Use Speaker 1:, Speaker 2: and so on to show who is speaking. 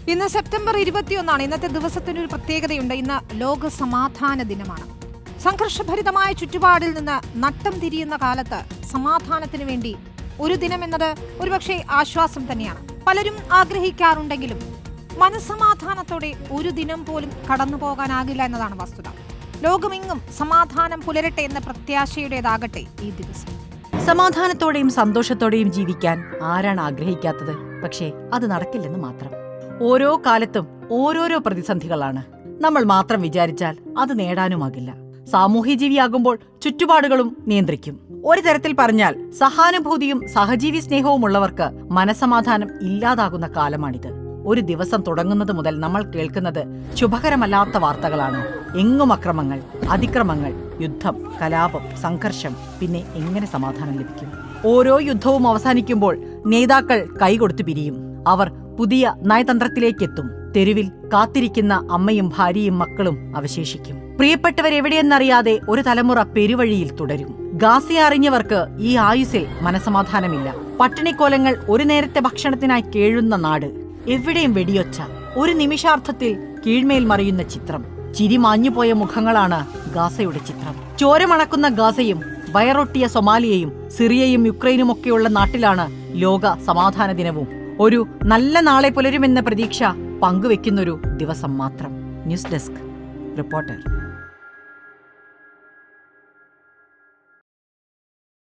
Speaker 1: ഇന്ന് സെപ്റ്റംബർ 21. ഇന്നത്തെ ദിവസത്തിനൊരു പ്രത്യേകതയുണ്ട്. ഇന്ന് ലോക സമാധാന ദിനമാണ്. സംഘർഷഭരിതമായ ചുറ്റുപാടിൽ നിന്ന് നട്ടം തിരിയുന്ന കാലത്ത് സമാധാനത്തിന് വേണ്ടി ഒരു ദിനം എന്നത് ഒരുപക്ഷെ ആശ്വാസം തന്നെയാണ്. പലരും ആഗ്രഹിക്കാറുണ്ടെങ്കിലും മനസ്സമാധാനത്തോടെ ഒരു ദിനം പോലും കടന്നു പോകാനാകില്ല എന്നതാണ് വസ്തുത. ലോകമെങ്ങും സമാധാനം പുലരട്ടെ എന്ന പ്രത്യാശയുടേതാകട്ടെ ഈ ദിവസം.
Speaker 2: സമാധാനത്തോടെയും സന്തോഷത്തോടെയും ജീവിക്കാൻ ആരാണ് ആഗ്രഹിക്കാത്തത്? പക്ഷേ അത് നടക്കില്ലെന്ന് മാത്രം. ഓരോ കാലത്തും ഓരോരോ പ്രതിസന്ധികളാണ്. നമ്മൾ മാത്രം വിചാരിച്ചാൽ അത് നേടാനുമാകില്ല. സാമൂഹ്യജീവിയാകുമ്പോൾ ചുറ്റുപാടുകളും നിയന്ത്രിക്കും. ഒരു തരത്തിൽ പറഞ്ഞാൽ സഹാനുഭൂതിയും സഹജീവി സ്നേഹവും ഉള്ളവർക്ക് മനസമാധാനം ഇല്ലാതാകുന്ന കാലമാണിത്. ഒരു ദിവസം തുടങ്ങുന്നത് മുതൽ നമ്മൾ കേൾക്കുന്നത് ശുഭകരമല്ലാത്ത വാർത്തകളാണ്. എങ്ങും അക്രമങ്ങൾ, അതിക്രമങ്ങൾ, യുദ്ധം, കലാപം, സംഘർഷം. പിന്നെ എങ്ങനെ സമാധാനം ലഭിക്കും? ഓരോ യുദ്ധവും അവസാനിക്കുമ്പോൾ നേതാക്കൾ കൈകൊടുത്തു പിരിയും. അവർ പുതിയ നയതന്ത്രത്തിലേക്കെത്തും. തെരുവിൽ കാത്തിരിക്കുന്ന അമ്മയും ഭാര്യയും മക്കളും അവശേഷിക്കും. പ്രിയപ്പെട്ടവരെവിടെയെന്നറിയാതെ ഒരു തലമുറ പെരുവഴിയിൽ തുടരും. ഗാസയെ അറിഞ്ഞവർക്ക് ഈ ആയുസിൽ മനസമാധാനമില്ല. പട്ടിണിക്കോലങ്ങൾ, ഒരു നേരത്തെ ഭക്ഷണത്തിനായി കേഴുന്ന നാട്, എവിടെയും വെടിയൊച്ച, ഒരു നിമിഷാർത്ഥത്തിൽ കീഴ്മേൽ മറിയുന്ന ചിത്രം. ചിരി മാഞ്ഞുപോയ മുഖങ്ങളാണ് ഗാസയുടെ ചിത്രം. ചോരമണക്കുന്ന ഗാസയും വയറൊട്ടിയ സൊമാലിയയും സിറിയയും യുക്രൈനുമൊക്കെയുള്ള നാട്ടിലാണ് ലോക സമാധാന ദിനവും. ഒരു നല്ല നാളെ പുലരുമെന്ന പ്രതീക്ഷ പങ്കുവെക്കുന്നൊരു ദിവസം മാത്രം. News desk reporter.